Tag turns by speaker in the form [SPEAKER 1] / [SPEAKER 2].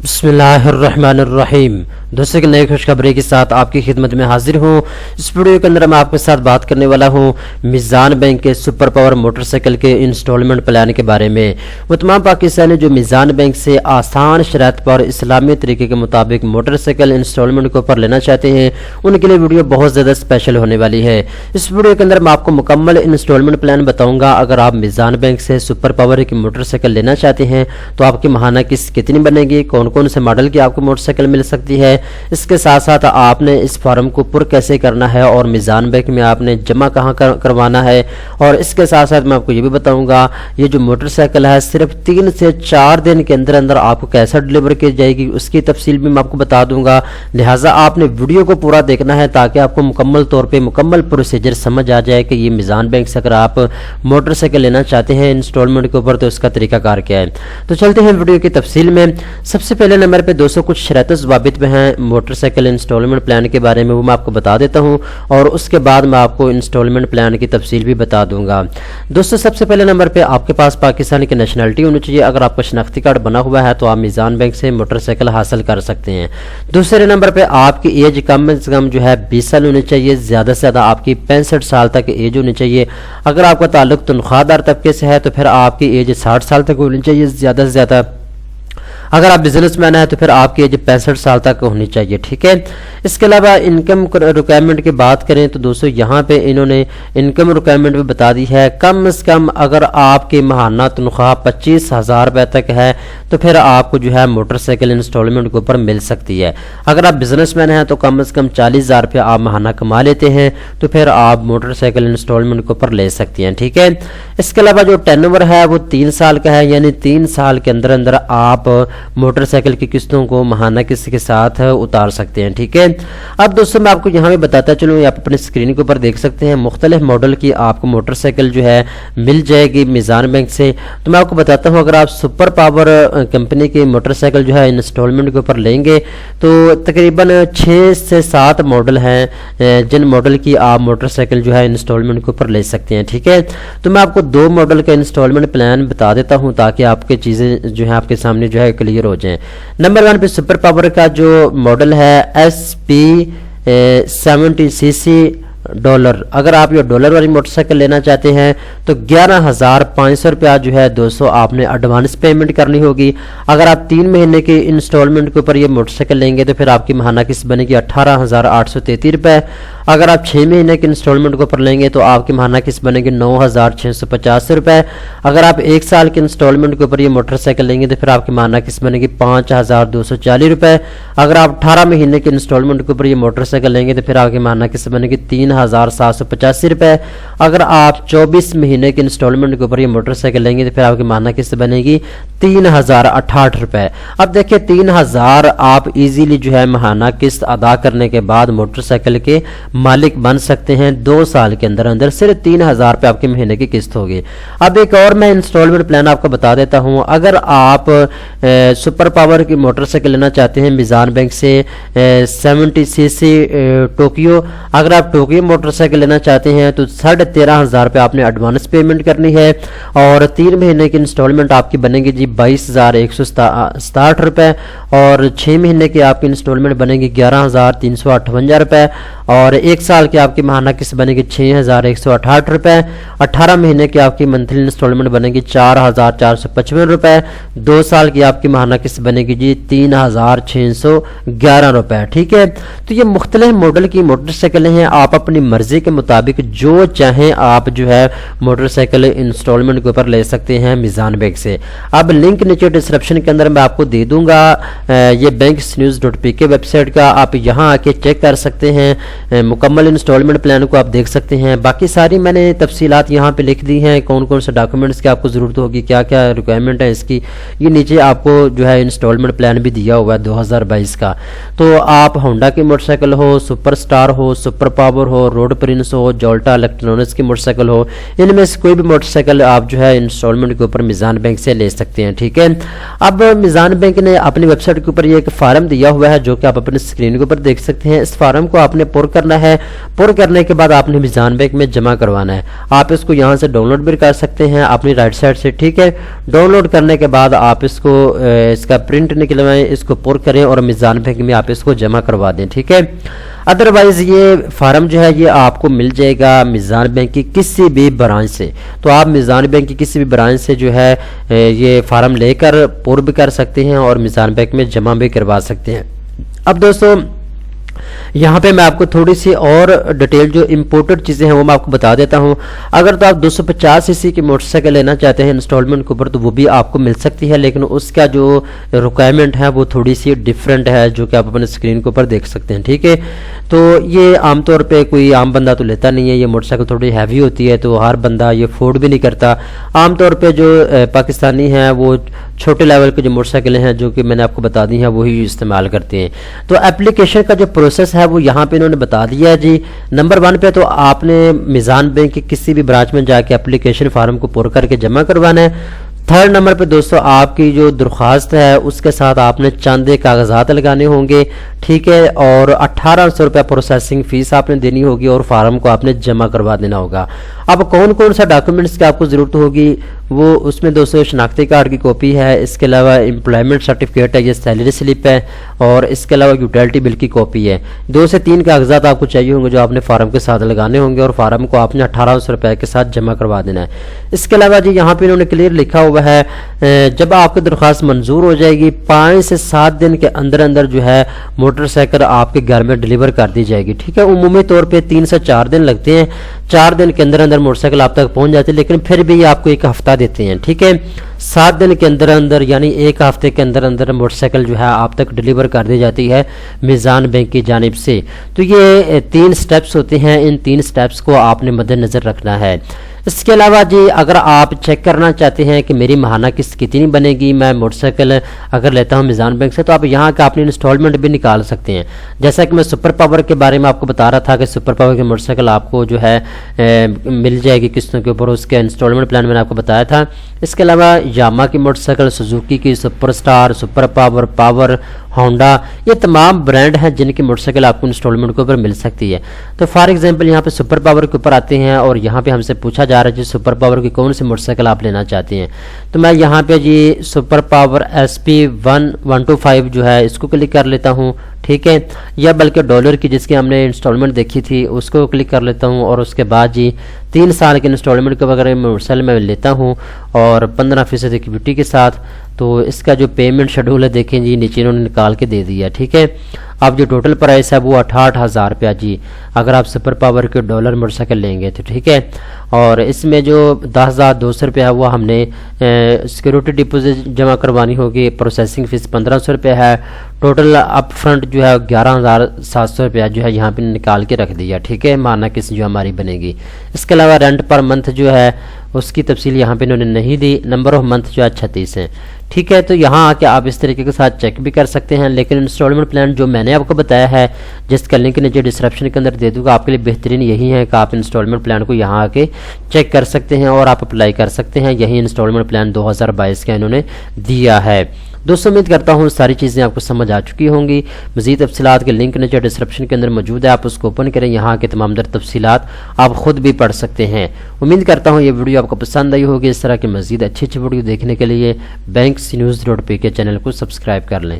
[SPEAKER 1] बिस्मिल्लाहिर्रहमानिर्रहीम। दोस्तों की नई खुशखबरी के साथ आपकी खिदमत में हाजिर हूँ। इस वीडियो के अंदर मैं आपके साथ बात करने वाला हूँ मीज़ान बैंक के सुपर पावर मोटरसाइकिल के इंस्टॉलमेंट प्लान के बारे में। वो तमाम पाकिस्तानी जो मीज़ान बैंक से आसान शराइत पर इस्लामी तरीके के मुताबिक मोटरसाइकिल इंस्टॉलमेंट के ऊपर लेना चाहते हैं, उनके लिए वीडियो बहुत ज़्यादा स्पेशल होने वाली है। इस वीडियो के अंदर मैं आपको मुकम्मल इंस्टॉलमेंट प्लान बताऊँगा। अगर आप मीज़ान बैंक से सुपर पावर की मोटरसाइकिल लेना चाहते हैं तो आपकी माहाना किस्त कितनी बनेगी, कौन कौन से मॉडल की आपको मोटरसाइकिल मिल सकती है, इसके साथ साथ आपने इस फॉर्म को पुर कैसे करना है और मीज़ान बैंक में आपने जमा कहाँ करवाना है, और इसके साथ साथ मैं आपको ये भी बताऊंगा ये जो मोटरसाइकिल है सिर्फ 3 से 4 दिन के अंदर अंदर आपको कैसे डिलीवर की जाएगी उसकी तफसील भी मैं आपको बता दूंगा। लिहाजा आपने वीडियो को पूरा देखना है ताकि आपको मुकम्मल तौर पर मुकम्मल प्रोसीजर समझ आ जाए कि ये मीज़ान बैंक से अगर आप मोटरसाइकिल लेना चाहते हैं इंस्टॉलमेंट के ऊपर तो इसका तरीकाकार क्या है। तो चलते हैं वीडियो की तफसील में। सबसे पहले नंबर पे दोस्तों कुछ शर्त ज़वाबित में हैं मोटरसाइकिल इंस्टॉलमेंट प्लान के बारे में, वो मैं आपको बता देता हूं और उसके बाद मैं आपको इंस्टॉलमेंट प्लान की तफसील भी बता दूंगा। दोस्तों सबसे पहले नंबर पे आपके पास पाकिस्तानी की नेशनलिटी होनी चाहिए। अगर आपका शनाख्ती कार्ड बना हुआ है तो आप मीज़ान बैंक से मोटरसाइकिल हासिल कर सकते हैं। दूसरे नंबर पे आपकी एज कम से कम जो है 20 साल होनी चाहिए, ज़्यादा से ज़्यादा आपकी 65 साल तक एज होनी चाहिए। अगर आपका ताल्लुक तनख्वाहदार तबके से है तो फिर आपकी एज 60 साल तक होनी चाहिए ज़्यादा से ज़्यादा। अगर आप बिजनेसमैन है तो फिर आपकी एज 65 साल तक होनी चाहिए, ठीक है। इसके अलावा इनकम रिक्वायरमेंट की बात करें तो दोस्तों यहाँ पे इन्होंने इनकम रिक्वायरमेंट भी बता दी है। कम से कम अगर आपकी माहाना तनख्वाह 25,000 रुपये तक है तो फिर आपको जो है मोटरसाइकिल इंस्टॉलमेंट के ऊपर मिल सकती है। अगर आप बिजनेसमैन हैं तो कम से कम 40,000 रुपये आप माहाना कमा लेते हैं तो फिर आप मोटरसाइकिल इंस्टॉलमेंट के ऊपर ले सकते हैं, ठीक है। इसके अलावा जो टेनओवर है वो 3 साल का है, यानी 3 साल के अंदर अंदर आप मोटरसाइकिल की किस्तों को माहाना किस्त के साथ उतार सकते हैं, ठीक है। अब दोस्तों मैं आपको यहाँ पे बताता चलूँ, आप अपने स्क्रीन के ऊपर देख सकते हैं मुख्तलिफ मॉडल की आपको मोटरसाइकिल जो है मिल जाएगी मीज़ान बैंक से। तो मैं आपको बताता हूँ अगर आप सुपर पावर कंपनी की मोटरसाइकिल जो है इंस्टॉलमेंट के ऊपर लेंगे तो तकरीबन 6 से 7 मॉडल हैं जिन मॉडल की आप मोटरसाइकिल जो है इंस्टॉलमेंट के ऊपर ले सकते हैं, ठीक है। तो मैं आपको 2 मॉडल का इंस्टॉलमेंट प्लान बता देता हूँ ताकि आपके चीज़ें जो है आपके सामने जो है क्लियर हो जाए। नंबर 1 पे सुपर पावर का जो मॉडल है SP 70cc डॉलर। अगर आप ये डॉलर वाली मोटरसाइकिल लेना चाहते हैं तो 11,500 रुपया जो है दोस्तों आपने एडवांस पेमेंट करनी होगी। अगर आप 3 महीने के इंस्टॉलमेंट के ऊपर ये मोटरसाइकिल लेंगे तो फिर आपकी माहाना किस्त बनेगी 18,833 रुपये। अगर आप 6 महीने के इंस्टॉलमेंट के ऊपर लेंगे तो आपकी माहाना किस्त बनेगी 9,650 रुपये। अगर आप 1 साल के इंस्टॉलमेंट के ऊपर ये मोटरसाइकिल लेंगे तो फिर आपकी माहाना किस्त बनेगी 5,240 रुपये। अगर आप 18 महीने के इंस्टॉलमेंट के ऊपर ये मोटरसाइकिल लेंगे तो फिर आपकी माहाना किस्त बनेगी 3,785 रुपये। अगर आप 24 महीने के इंस्टॉलमेंट के ऊपर ये मोटरसाइकिल लेंगे तो फिर आपकी माहाना किस्त बनेगी 3,068 रुपये। अब देखिए 3,000 आप इजीली जो है माहाना किस्त अदा करने के बाद मोटरसाइकिल के मालिक बन सकते हैं 2 साल के अंदर अंदर। सिर्फ 3,000 रुपये आपके महीने की किस्त होगी। अब एक और मैं इंस्टॉलमेंट प्लान आपको बता देता हूँ। अगर आप सुपर पावर की मोटरसाइकिल लेना चाहते हैं मीज़ान बैंक से 70cc टोक्यो, अगर आप टोक्यो मोटरसाइकिल लेना चाहते हैं तो 13,500 रुपये आपने एडवांस पेमेंट करनी है और 3 महीने की इंस्टॉलमेंट आपकी बनेगी जी 22,167 रुपये और 6 महीने की आपकी इंस्टॉलमेंट बनेगी 11,358 रुपये और 1 साल की आपकी माहाना किस्त बनेगी 6,168 रुपये। 18 महीने की आपकी मंथली इंस्टॉलमेंट बनेगी 4,455 रुपये। 2 साल की आपकी माहाना किस्त बनेगी जी 3,611 रुपये, ठीक है। तो ये मुख्तलिफ मॉडल की मोटरसाइकिलें हैं, आप अपनी मर्जी के मुताबिक जो चाहें आप जो है मोटरसाइकिल इंस्टॉलमेंट के ऊपर ले सकते हैं मीज़ान बैंक से। अब लिंक नीचे डिस्क्रिप्शन के अंदर मैं आपको दे दूंगा ये banksnews.pk वेबसाइट का, आप यहाँ आके चेक कर सकते हैं मुकम्मल इंस्टॉलमेंट प्लान को आप देख सकते हैं। बाकी सारी मैंने तफसीलात यहाँ पे लिख दी हैं, कौन कौन से डॉक्यूमेंट्स की आपको ज़रूरत होगी, क्या क्या रिक्वायरमेंट है इसकी, ये नीचे आपको जो है इंस्टॉलमेंट प्लान भी दिया हुआ है 2022 का। तो आप होंडा की मोटरसाइकिल हो, सुपर स्टार हो, सुपर पावर हो, रोड प्रिंस हो, जोल्टा इलेक्ट्रॉनिक्स की मोटरसाइकिल हो, इनमें میں سے کوئی بھی موٹر سائیکل آپ جو ہے انسٹالمنٹ کے اوپر میزان بینک سے لے سکتے ہیں. ٹھیک ہے. اب میزان بینک نے اپنی ویب سائٹ کے اوپر یہ ایک فارم دیا ہوا ہے جو کہ آپ اپنے اسکرین کے اوپر دیکھ سکتے ہیں. اس فارم کو آپ نے پر کرنا ہے. پر کرنے کے بعد آپ نے میزان بینک میں جمع کروانا ہے. آپ اس کو یہاں سے ڈاؤن لوڈ بھی کر سکتے ہیں اپنی رائٹ سائڈ سے. ٹھیک ہے. ڈاؤن لوڈ کرنے کے بعد آپ اس کو اس کا پرنٹ نکلوائیں, اس کو پر کریں اور میزان بینک میں آپ اس کو جمع کروا دیں. ٹھیک ہے. ادروائز یہ فارم جو ہے یہ آپ کو مل جائے گا میزان بینک کی کسی بھی برانچ سے. تو آپ میزان بینک کی کسی بھی برانچ سے جو ہے یہ فارم لے کر پر بھی کر سکتے ہیں اور میزان بینک میں جمع بھی کروا سکتے ہیں. اب دوستو یہاں پہ میں آپ کو تھوڑی سی اور ڈیٹیل جو امپورٹنٹ چیزیں ہیں وہ میں آپ کو بتا دیتا ہوں. اگر تو آپ 250 سی سی کی موٹر سائیکل لینا چاہتے ہیں انسٹالمنٹ کے اوپر تو وہ بھی آپ کو مل سکتی ہے, لیکن اس کا جو ریکوائرمنٹ ہے وہ تھوڑی سی ڈیفرنٹ ہے جو کہ آپ اپنے اسکرین کے اوپر دیکھ سکتے ہیں. ٹھیک ہے. تو یہ عام طور پہ کوئی عام بندہ تو لیتا نہیں ہے. یہ موٹر سائیکل تھوڑی ہیوی ہوتی ہے تو ہر بندہ یہ افورڈ بھی نہیں کرتا. عام طور پہ جو پاکستانی ہیں وہ چھوٹے لیول کے جو موٹر سائیکلیں ہیں جو کہ میں نے آپ کو بتا دی ہیں وہی استعمال کرتے ہیں. تو اپلیکیشن کا جو پروسیس ہے وہ یہاں پہ انہوں نے بتا دیا ہے جی. نمبر 1 پہ تو آپ نے میزان بینک کی کسی بھی برانچ میں جا کے اپلیکیشن فارم کو پر کر کے جمع کروانا ہے. 3rd نمبر پہ دوستو آپ کی جو درخواست ہے اس کے ساتھ آپ نے چند کاغذات لگانے ہوں گے. ٹھیک ہے. اور 1800 روپیہ پروسیسنگ فیس آپ نے دینی ہوگی اور فارم کو آپ نے جمع کروا دینا ہوگا. اب کون کون سا ڈاکومنٹس کی آپ کو ضرورت ہوگی وہ اس میں دوستو شناختی کارڈ کی کاپی ہے, اس کے علاوہ امپلائمنٹ سرٹیفکیٹ ہے, یہ سیلری سلپ ہے, اور اس کے علاوہ یوٹیلٹی بل کی کاپی ہے. 2 سے 3 کاغذات آپ کو چاہیے ہوں گے جو آپ نے فارم کے ساتھ لگانے ہوں گے اور فارم کو آپ نے 1800 روپے کے ساتھ جمع کروا دینا ہے. اس کے علاوہ جی یہاں پہ انہوں نے کلیئر لکھا ہوا ہے جب آپ کی درخواست منظور ہو جائے گی 5 سے 7 دن کے اندر اندر جو ہے موٹر سائیکل آپ کے گھر میں ڈیلیور کر دی جائے گی. ٹھیک ہے. عمومی طور پہ 3 سے 4 دن لگتے ہیں. 4 دن کے اندر اندر موٹر سائیکل آپ تک پہنچ جاتی ہے, لیکن پھر بھی آپ کو 1 ہفتہ دیتے ہیں. ٹھیک ہے. 7 دن کے اندر اندر یعنی 1 ہفتے کے اندر اندر موٹر سائیکل جو ہے آپ تک ڈیلیور کر دی جاتی ہے میزان بینک کی جانب سے. تو یہ 3 سٹیپس ہوتے ہیں. ان 3 سٹیپس کو آپ نے مد نظر رکھنا ہے. اس کے علاوہ جی اگر آپ چیک کرنا چاہتے ہیں کہ میری ماہانہ قسط کتنی بنے گی میں موٹر سائیکل اگر لیتا ہوں میزان بینک سے, تو آپ یہاں کا اپنی انسٹالمنٹ بھی نکال سکتے ہیں. جیسا کہ میں سپر پاور کے بارے میں آپ کو بتا رہا تھا کہ سپر پاور کی موٹر سائیکل آپ کو جو ہے مل جائے گی قسطوں کے اوپر, اس کے انسٹالمنٹ پلان میں نے آپ کو بتایا تھا. اس کے علاوہ یاما کی موٹر سائیکل, سوزوکی کی super star, super power, Honda, یہ تمام برانڈ ہیں جن کی موٹر سائیکل آپ کو انسٹالمنٹ کے اوپر مل سکتی ہے. تو فار ایگزامپل یہاں پہ سپر پاور کے اوپر آتے ہیں اور یہاں پہ ہم سے پوچھا جا رہا ہے جی سپر پاور کی کون سی موٹر سائیکل آپ لینا چاہتے ہیں. تو میں یہاں پہ جی سپر پاور SP1125 جو ہے اس کو کلک کر لیتا ہوں. ٹھیک ہے. یا بلکہ ڈالر کی جس کی ہم نے انسٹالمنٹ دیکھی تھی اس کو کلک کر لیتا ہوں, اور اس کے بعد جی 3 سال کے انسٹالمنٹ کے وغیرہ میں لیتا ہوں اور 15% ایکویٹی کے ساتھ. تو اس کا جو پیمنٹ شیڈول ہے دیکھیں جی نیچے انہوں نے نکال کے دے دیا. ٹھیک ہے. اب جو ٹوٹل پرائس ہے وہ 68,000 روپیہ جی اگر آپ سپر پاور کے ڈالر موٹر سائیکل لیں گے تو. ٹھیک ہے. اور اس میں جو 10,200 روپیہ ہے وہ ہم نے سیکورٹی ڈپوزٹ جمع کروانی ہوگی. پروسیسنگ فیس 1500 روپیہ ہے. ٹوٹل اپ فرنٹ جو ہے 11,700 روپیہ جو ہے یہاں پہ نکال کے رکھ دیا. ٹھیک ہے. مانا قسط جو ہماری بنے گی. اس کے علاوہ رینٹ پر منتھ جو ہے اس کی تفصیل یہاں پہ انہوں نے نہیں دی. نمبر آف منتھ جو ہے 36 ہیں. ٹھیک ہے. تو یہاں آ کے آپ اس طریقے کے ساتھ چیک بھی کر سکتے ہیں, لیکن انسٹالمنٹ پلان جو میں نے آپ کو بتایا ہے جس کا لنک نیچے ڈسکرپشن کے اندر دے دوں گا آپ کے لیے بہترین یہی ہے کہ آپ انسٹالمنٹ پلان کو یہاں آ کے چیک کر سکتے ہیں اور آپ اپلائی کر سکتے ہیں. یہی انسٹالمنٹ پلان 2022 کا انہوں نے دیا ہے. دوستوں امید کرتا ہوں ساری چیزیں آپ کو سمجھ آ چکی ہوں گی. مزید تفصیلات کے لنک نیچے ڈسکرپشن کے اندر موجود ہے, آپ اس کو اوپن کریں. یہاں کے تمام در تفصیلات آپ خود بھی پڑھ سکتے ہیں. امید کرتا ہوں یہ ویڈیو آپ کو پسند آئی ہوگی. اس طرح کی مزید اچھی ویڈیو دیکھنے کے لیے بینکس نیوز .pk چینل کو سبسکرائب کر لیں.